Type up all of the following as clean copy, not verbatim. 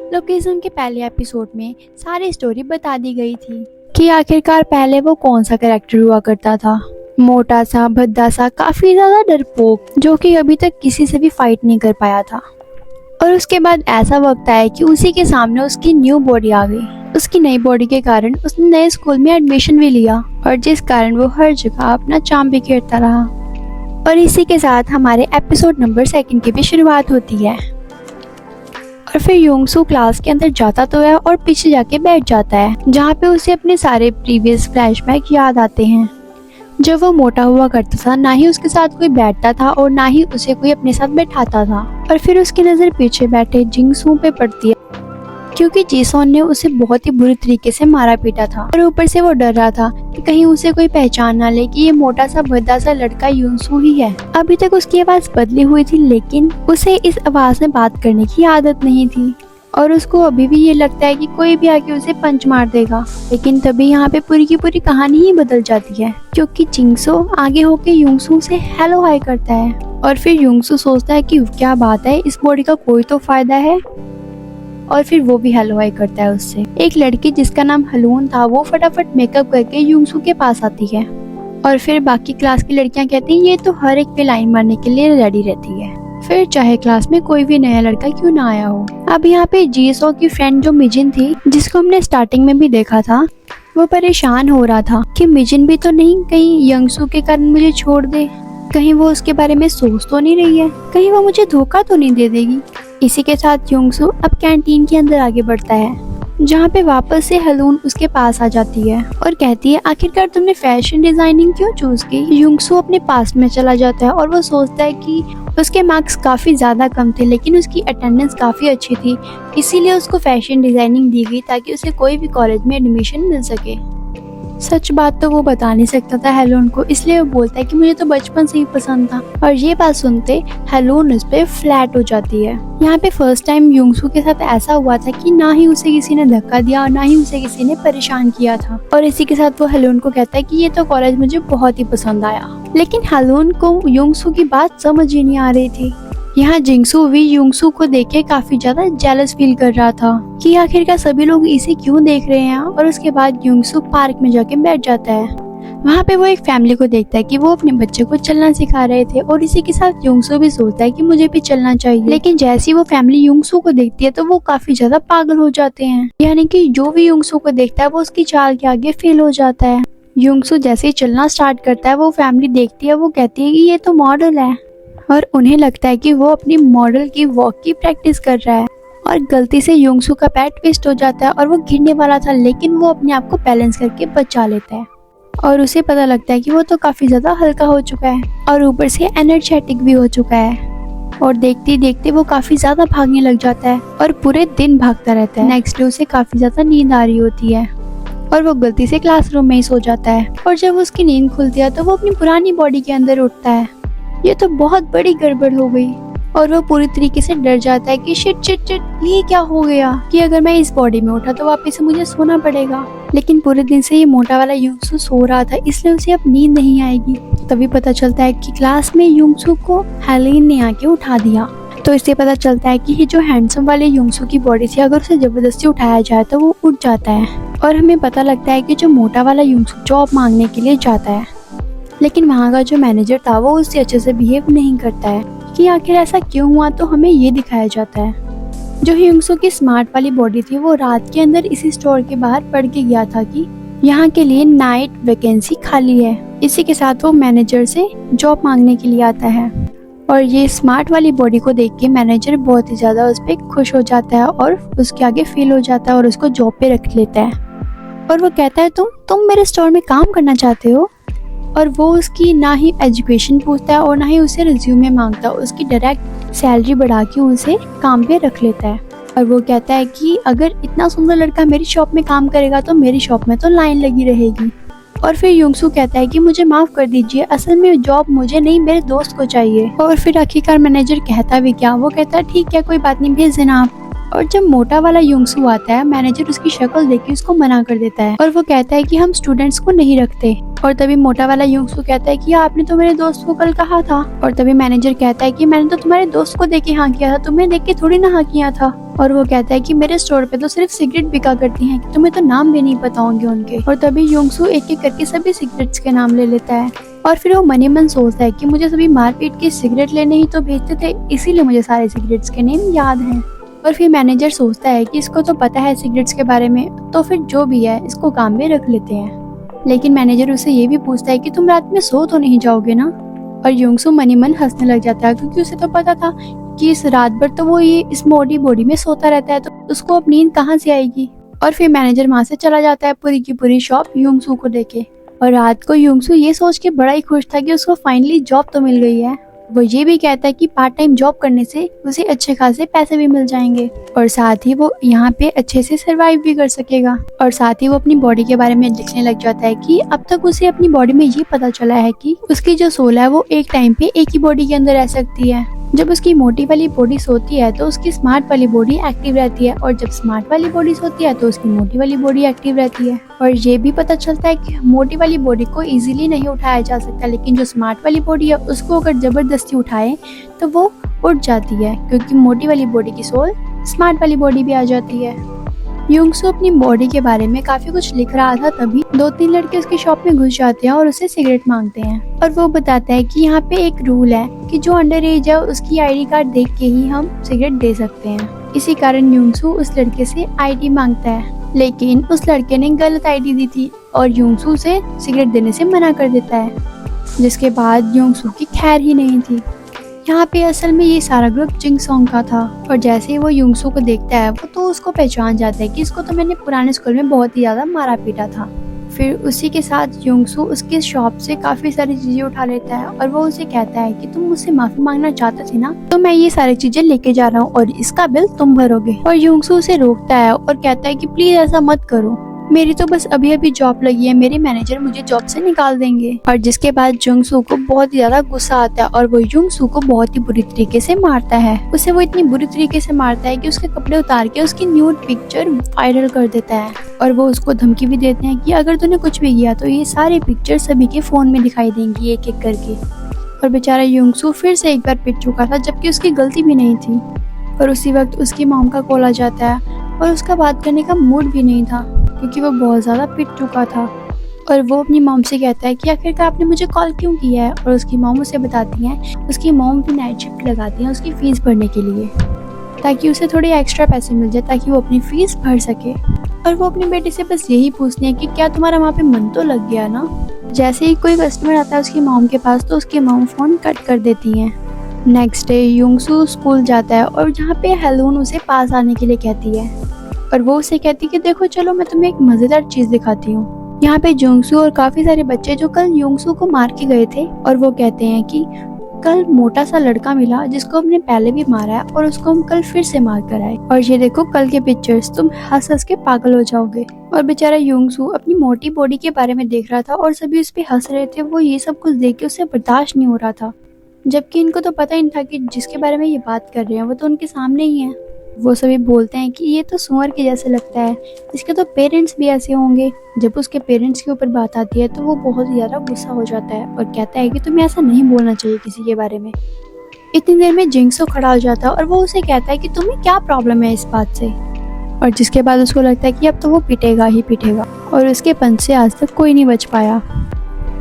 Location के पहले episode में सारी स्टोरी बता दी गई थी कि आखिरकार पहले वो कौन सा कैरेक्टर हुआ करता था। मोटा सा, भद्दा सा, काफी ज्यादा डरपोक, जो कि अभी तक किसी से भी फाइट नहीं कर पाया था। और उसके बाद ऐसा वक्त आया कि उसी के सामने उसकी न्यू बॉडी आ गई। उसकी नई बॉडी के कारण उसने नए स्कूल में एडमिशन भी लिया और जिस कारण वो हर जगह अपना चाम बिखेरता रहा। और इसी के साथ हमारे एपिसोड नंबर 2 की भी शुरुआत होती है। और फिर योंगसू क्लास के अंदर जाता तो है और पीछे जाके बैठ जाता है, जहाँ पे उसे अपने सारे प्रीवियस फ्लैशबैक याद आते हैं। जब वो मोटा हुआ करता था, ना ही उसके साथ कोई बैठता था और ना ही उसे कोई अपने साथ बैठाता था। और फिर उसकी नजर पीछे बैठे जिंगसू पे पड़ती है, क्योंकि जीसोन ने उसे बहुत ही बुरी तरीके से मारा पीटा था। और ऊपर से वो डर रहा था कि कहीं उसे कोई पहचान ना ले कि ये मोटा सा भद्दा सा लड़का योंगसू ही है। अभी तक उसकी आवाज बदली हुई थी, लेकिन उसे इस आवाज में बात करने की आदत नहीं थी और उसको अभी भी ये लगता है कि कोई भी आके उसे पंच मार देगा। लेकिन तभी यहाँ पे पूरी की पूरी कहानी ही बदल जाती है, क्योंकि जिंगसो आगे होके योंगसू से हेलो हाय करता है। और फिर योंगसू सोचता है कि क्या बात है, इस बॉडी का कोई तो फायदा है। और फिर वो भी हेलो हाय करता है उससे। एक लड़की जिसका नाम हलून था, वो फटाफट मेकअप करके योंगसू के पास आती है। और फिर बाकी क्लास की लड़कियां कहती हैं ये तो हर एक पे लाइन मारने के लिए रेडी रहती है, फिर चाहे क्लास में कोई भी नया लड़का क्यों ना आया हो। अब यहाँ पे जीसो की फ्रेंड जो मिजिन थी, जिसको हमने स्टार्टिंग में भी देखा था, वो परेशान हो रहा था कि मिजिन भी तो नहीं कहीं योंगसू के कारण मुझे छोड़ दे, कहीं वो उसके बारे में सोच तो नहीं रही है, कहीं वो मुझे धोखा तो नहीं दे देगी। इसी के साथ योंगसू अब कैंटीन के अंदर आगे बढ़ता है, जहाँ पे वापस से हलून उसके पास आ जाती है और कहती है आखिरकार तुमने फैशन डिजाइनिंग क्यों चूज की। योंगसू अपने पास में चला जाता है और वो सोचता है कि उसके मार्क्स काफी ज्यादा कम थे, लेकिन उसकी अटेंडेंस काफी अच्छी थी, इसीलिए उसको फैशन डिजाइनिंग दी गई ताकि उसे कोई भी कॉलेज में एडमिशन मिल सके। सच बात तो वो बता नहीं सकता था हेलोन को, इसलिए वो बोलता है कि मुझे तो बचपन से ही पसंद था। और ये बात सुनते हेलोन उस पे फ्लैट हो जाती है। यहाँ पे फर्स्ट टाइम योंगसू के साथ ऐसा हुआ था कि ना ही उसे किसी ने धक्का दिया और ना ही उसे किसी ने परेशान किया था। और इसी के साथ वो हेलोन को कहता है कि ये तो कॉलेज मुझे बहुत ही पसंद आया। लेकिन हेलोन को योंगसू की बात समझ ही नहीं आ रही थी। यहाँ जिंगसू भी योंगसू को देख के काफी ज्यादा जेलस फील कर रहा था कि आखिरकार सभी लोग इसे क्यों देख रहे हैं। और उसके बाद योंगसू पार्क में जाके बैठ जाता है। वहाँ पे वो एक फैमिली को देखता है कि वो अपने बच्चे को चलना सिखा रहे थे और इसी के साथ योंगसू भी सोचता है कि मुझे भी चलना चाहिए। लेकिन जैसे ही वो फैमिली योंगसू को देखती है तो वो काफी ज्यादा पागल हो जाते हैं, यानी कि जो भी योंगसू को देखता है वो उसकी चाल के आगे फेल हो जाता है। योंगसू जैसे ही चलना स्टार्ट करता है, वो फैमिली देखती है, वो कहती है कि ये तो मॉडल है और उन्हें लगता है कि वो अपनी मॉडल की वॉक की प्रैक्टिस कर रहा है। और गलती से योंगसू का पैर ट्विस्ट हो जाता है और वो गिरने वाला था, लेकिन वो अपने आप को बैलेंस करके बचा लेता है और उसे पता लगता है कि वो तो काफी ज्यादा हल्का हो चुका है और ऊपर से एनर्जेटिक भी हो चुका है। और देखते देखते वो काफी ज्यादा भागने लग जाता है और पूरे दिन भागता रहता है। नेक्स्ट डे उसे काफी ज्यादा नींद आ रही होती है और वो गलती से क्लासरूम में ही सो जाता है। और जब उसकी नींद खुलती है तो वो अपनी पुरानी बॉडी के अंदर उठता है। ये तो बहुत बड़ी गड़बड़ हो गई और वो पूरी तरीके से डर जाता है कि शिट शिट शिट, ये क्या हो गया कि अगर मैं इस बॉडी में उठा तो वापस से मुझे सोना पड़ेगा। लेकिन पूरे दिन से ये मोटा वाला योंगसू सो रहा था, इसलिए उसे अब नींद नहीं आएगी। तभी पता चलता है कि क्लास में योंगसू को हेलिन ने आके उठा दिया। तो इससे पता चलता है कि ये जो हैंडसम वाले योंगसू की बॉडी थी, अगर उसे जबरदस्ती उठाया जाए तो वो उठ जाता है। और हमें पता लगता है कि जो मोटा वाला योंगसू जॉब मांगने के लिए जाता है, लेकिन वहाँ का जो मैनेजर था वो उससे अच्छे से बिहेव नहीं करता है कि आखिर ऐसा क्यों हुआ। तो हमें ये दिखाया जाता है जो योंगसू की स्मार्ट वाली बॉडी थी, वो रात के अंदर इसी स्टोर के बाहर पढ़ के गया था कि यहाँ के लिए नाइट वैकेंसी खाली है। इसी के साथ वो मैनेजर से जॉब मांगने के लिए आता है और ये स्मार्ट वाली बॉडी को देख के मैनेजर बहुत ही ज्यादा उस पर खुश हो जाता है और उसके आगे फेल हो जाता है और उसको जॉब पे रख लेता है। और वो कहता है तुम मेरे स्टोर में काम करना चाहते हो। और वो उसकी ना ही एजुकेशन पूछता है और ना ही उसे रिज्यूमे मांगता, उसकी डायरेक्ट सैलरी बढ़ा के उसे काम पे रख लेता है। और वो कहता है कि अगर इतना सुंदर लड़का मेरी शॉप में काम करेगा तो मेरी शॉप में तो लाइन लगी रहेगी। और फिर योंगसू कहता है कि मुझे माफ कर दीजिए, असल में जॉब मुझे नहीं मेरे दोस्त को चाहिए। और फिर आखिरकार मैनेजर कहता भी क्या, वो कहता है ठीक है कोई बात नहीं, भेज देना आप। और जब मोटा वाला योंगसू आता है, मैनेजर उसकी शक्ल देख के उसको मना कर देता है और वो कहता है कि हम स्टूडेंट्स को नहीं रखते। और तभी मोटा वाला योंगसू कहता है कि आपने तो मेरे दोस्त को कल कहा था। और तभी मैनेजर कहता है कि मैंने तो तुम्हारे दोस्त को देख के हाँ किया था, तुम्हें देख के थोड़ी ना हाँ किया था। और वो कहता है कि मेरे स्टोर पे तो सिर्फ सिगरेट बिका करती हैं, कि तुम्हें तो नाम भी नहीं पता होंगे उनके। और तभी योंगसू एक एक करके सभी सिगरेट्स के नाम ले लेता है और फिर वो मन ही मन सोचता है कि मुझे सभी मारपीट के सिगरेट लेने ही तो भेजते थे, इसीलिए मुझे सारे सिगरेट्स के नेम याद हैं। और फिर मैनेजर सोचता है कि इसको तो पता है सिगरेट्स के बारे में, तो फिर जो भी है इसको काम में रख लेते हैं। लेकिन मैनेजर उससे ये भी पूछता है कि तुम रात में सो तो नहीं जाओगे ना। और योंगसू मन ही मन हंसने लग जाता है, क्योंकि उसे तो पता था कि इस रात भर तो वो ये इस मोटी बॉडी में सोता रहता है, तो उसको अब नींद कहाँ से आएगी। और फिर मैनेजर वहाँ से चला जाता है पूरी की पूरी शॉप योंगसू को देके। और रात को योंगसू ये सोच के बड़ा ही खुश था कि उसको फाइनली जॉब तो मिल गई है। वो ये भी कहता है कि पार्ट टाइम जॉब करने से उसे अच्छे खासे पैसे भी मिल जाएंगे और साथ ही वो यहाँ पे अच्छे से सरवाइव भी कर सकेगा। और साथ ही वो अपनी बॉडी के बारे में लिखने लग जाता है कि अब तक उसे अपनी बॉडी में ये पता चला है कि उसकी जो सोल है वो एक टाइम पे एक ही बॉडी के अंदर रह सकती है। जब उसकी मोटी वाली बॉडी सोती है तो उसकी स्मार्ट वाली बॉडी एक्टिव रहती है, और जब स्मार्ट वाली बॉडी सोती है तो उसकी मोटी वाली बॉडी एक्टिव रहती है। और ये भी पता चलता है कि मोटी वाली बॉडी को इजीली नहीं उठाया जा सकता, लेकिन जो स्मार्ट वाली बॉडी है उसको अगर जबरदस्ती उठाए तो वो उठ जाती है, क्योंकि मोटी वाली बॉडी की सोल स्मार्ट वाली बॉडी भी आ जाती है। योंगसू अपनी बॉडी के बारे में काफी कुछ लिख रहा था, तभी 2-3 लड़के उसकी शॉप में घुस जाते हैं और उससे सिगरेट मांगते हैं। और वो बताता है कि यहाँ पे एक रूल है कि जो अंडर एज है उसकी आईडी कार्ड देख के ही हम सिगरेट दे सकते हैं। इसी कारण योंगसू उस लड़के से आईडी मांगता है, लेकिन उस लड़के ने गलत आईडी दी थी और योंगसू से सिगरेट देने से मना कर देता है, जिसके बाद योंगसू की खैर ही नहीं थी। यहाँ पे असल में ये सारा ग्रुप जिंगसोंग का था, और जैसे ही वो योंगसू को देखता है वो तो उसको पहचान जाता है कि इसको तो मैंने पुराने स्कूल में बहुत ही ज्यादा मारा पीटा था। फिर उसी के साथ योंगसू उसके शॉप से काफी सारी चीजें उठा लेता है और वो उसे कहता है कि तुम मुझसे माफी मांगना चाहते थे ना, तो मैं ये सारी चीजें लेके जा रहा हूँ और इसका बिल तुम भरोगे। और योंगसू उसे रोकता है और कहता है कि प्लीज ऐसा मत करो, मेरी तो बस अभी अभी जॉब लगी है, मेरे मैनेजर मुझे जॉब से निकाल देंगे। और जिसके बाद योंगसू को बहुत ही ज्यादा गुस्सा आता है और वो योंगसू को बहुत ही बुरी तरीके से मारता है। उसे वो इतनी बुरी तरीके से मारता है कि उसके कपड़े उतार के उसकी न्यूड पिक्चर वायरल कर देता है, और वो उसको धमकी भी देते हैं कि अगर तूने कुछ भी किया तो ये सारे पिक्चर सभी के फोन में दिखाई देंगी एक एक करके। और बेचारा योंगसू फिर से एक बार पिट चुका था, जबकि उसकी गलती भी नहीं थी। और उसी वक्त उसकी मॉम का कॉल आ जाता है और उसका बात करने का मूड भी नहीं था, क्योंकि वो बहुत ज़्यादा पिट चुका था। और वो अपनी मॉम से कहता है कि आखिरकार आपने मुझे कॉल क्यों किया है। और उसकी मॉम उसे बताती हैं, उसकी मॉम भी नाइट शिफ्ट लगाती हैं उसकी फीस भरने के लिए, ताकि उसे थोड़े एक्स्ट्रा पैसे मिल जाए ताकि वो अपनी फीस भर सके। और वो अपनी बेटी से बस यही पूछती है कि क्या तुम्हारा वहाँ पे मन तो लग गया ना। जैसे ही कोई कस्टमर आता है उसकी मॉम के पास तो उसकी मॉम फ़ोन कट कर देती हैं। नेक्स्ट डे योंगसू स्कूल जाता है और जहाँ पे हेलून उसे पास आने के लिए कहती है, और वो उसे कहती है कि देखो चलो मैं तुम्हें एक मजेदार चीज दिखाती हूँ। यहाँ पे योंगसू और काफी सारे बच्चे जो कल योंगसू को मार के गए थे, और वो कहते हैं कि कल मोटा सा लड़का मिला जिसको हमने पहले भी मारा है और उसको हम कल फिर से मार कर आए, और ये देखो कल के पिक्चर्स, तुम हंस हंस के पागल हो जाओगे। और बेचारा योंगसू अपनी मोटी बॉडी के बारे में देख रहा था और सभी उस पे हंस रहे थे। वो ये सब कुछ देख के उसे बर्दाश्त नहीं हो रहा था, जबकि इनको तो पता ही नहीं था कि जिसके बारे में ये बात कर रहे हैं वो तो उनके सामने ही है। वो सभी बोलते हैं कि ये तो सुअर के जैसे लगता है, इसके तो पेरेंट्स भी ऐसे होंगे। जब उसके पेरेंट्स के ऊपर बात आती है तो वो बहुत ज़्यादा गुस्सा हो जाता है और कहता है कि तुम्हें ऐसा नहीं बोलना चाहिए किसी के बारे में। इतनी देर में जिंगसो खड़ा हो जाता है और वो उसे कहता है कि तुम्हें क्या प्रॉब्लम है इस बात से। और जिसके बाद उसको लगता है कि अब तो वो पिटेगा ही पिटेगा, और उसके पंच से आज तक कोई नहीं बच पाया।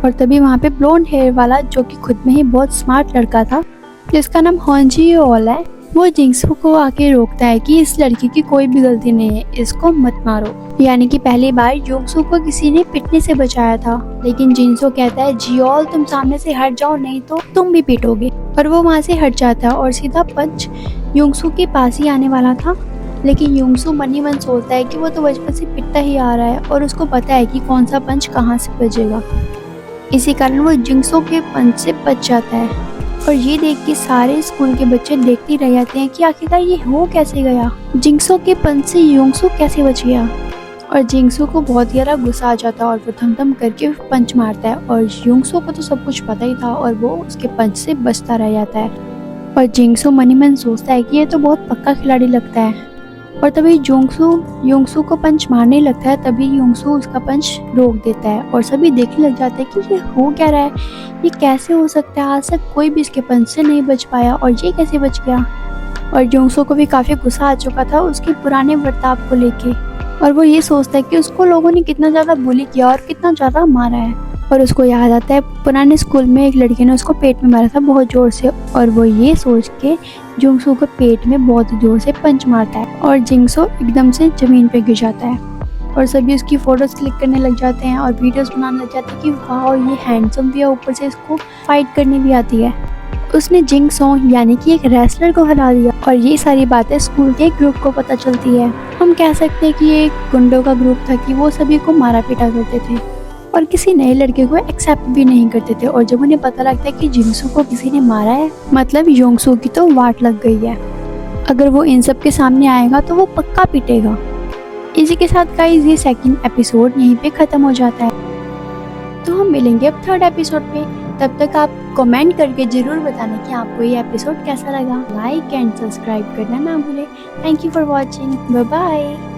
और तभी वहाँ पे ब्लॉन्ड हेयर वाला, जो कि खुद में ही बहुत स्मार्ट लड़का था, जिसका नाम हॉन्जियोल है, वो जिंगसू को आके रोकता है कि इस लड़की की कोई भी गलती नहीं है, इसको मत मारो। यानी कि पहली बार योंगसू को किसी ने पिटने से बचाया था, लेकिन जिंगसू कहता है जियोल तुम सामने से हट जाओ नहीं तो तुम भी पिटोगे। और वो वहाँ से हट जाता है और सीधा पंच योंगसू के पास ही आने वाला था, लेकिन योंगसू मन ही मन सोचता है कि वो तो बचपन से पिटता ही आ रहा है और उसको पता है कि कौन सा पंच कहाँ से बजेगा। इसी कारण वो जिंगसू के पंच से बच जाता है। और ये देख के सारे स्कूल के बच्चे देखते रह जाते हैं कि आखिरकार ये हो कैसे गया, जिंगसू के पंच से योंगसू कैसे बच गया। और जिंगसू को बहुत ज़्यादा गुस्सा आ जाता है और वो धम धम करके पंच मारता है, और योंगसू को तो सब कुछ पता ही था और वो उसके पंच से बचता रह जाता है। और जिंगसू मन ही मन सोचता है कि ये तो बहुत पक्का खिलाड़ी लगता है। और तभी योंगसू को पंच मारने लगता है, तभी योंगसू उसका पंच रोक देता है और सभी देखने लग जाते हैं कि ये हो क्या रहा है, ये कैसे हो सकता है, आज तक कोई भी इसके पंच से नहीं बच पाया और ये कैसे बच गया। और जोंगसो को भी काफी गुस्सा आ चुका था उसके पुराने बर्ताव को लेके, और वो ये सोचता है कि उसको लोगों ने कितना ज्यादा बुली किया और कितना ज्यादा मारा है। और उसको याद आता है पुराने स्कूल में एक लड़के ने उसको पेट में मारा था बहुत जोर से, और वो ये सोच के जोंगसो को पेट में बहुत जोर से पंच मारता है और जिंगसो एकदम से जमीन पे गिर जाता है। और सभी उसकी फोटोज क्लिक करने लग जाते हैं और वीडियोस बनाने लग जाते हैं कि वाह ये हैंडसम भी है, ऊपर से इसको फाइट करनी भी आती है। उसने जिंगसो यानी कि एक रेसलर को हरा दिया, और ये सारी बातें स्कूल के एक ग्रुप को पता चलती है। हम कह सकते हैं कि ये एक गुंडों का ग्रुप था कि वो सभी को मारा पीटा करते थे और किसी नए लड़के को एक्सेप्ट भी नहीं करते थे। और जब उन्हें पता लगता है कि जिंगसो को किसी ने मारा है, मतलब योंगसो की तो वाट लग गई है। अगर वो इन सब के सामने आएगा तो वो पक्का पिटेगा। इसी के साथ गाइस ये सेकंड एपिसोड यहीं पे खत्म हो जाता है। तो हम मिलेंगे अब थर्ड एपिसोड पे। तब तक आप कमेंट करके जरूर बताना कि आपको ये एपिसोड कैसा लगा। लाइक एंड सब्सक्राइब करना ना भूलें। Thank you for watching. Bye bye.